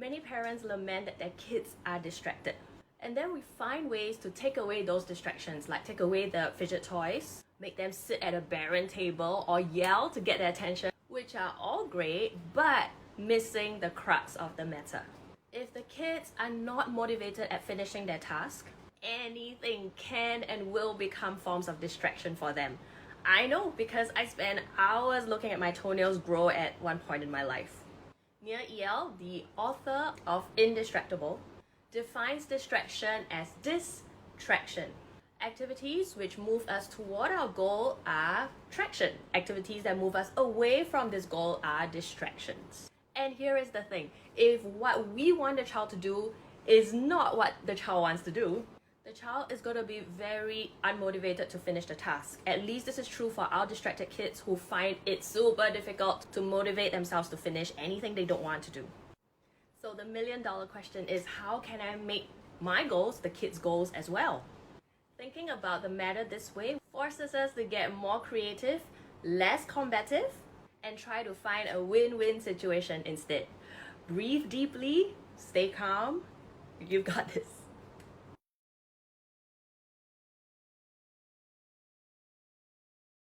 Many parents lament that their kids are distracted. And then we find ways to take away those distractions, like take away the fidget toys, make them sit at a barren table or yell to get their attention, which are all great, but missing the crux of the matter. If the kids are not motivated at finishing their task, anything can and will become forms of distraction for them. I know, because I spent hours looking at my toenails grow at one point in my life. Nia El, the author of Indistractable, defines distraction as distraction. Activities which move us toward our goal are traction. Activities that move us away from this goal are distractions. And here is the thing, if what we want the child to do is not what the child wants to do, the child is going to be very unmotivated to finish the task. At least this is true for our distracted kids who find it super difficult to motivate themselves to finish anything they don't want to do. So the million-dollar question is, how can I make my goals the kids' goals as well? Thinking about the matter this way forces us to get more creative, less combative, and try to find a win-win situation instead. Breathe deeply, stay calm, you've got this.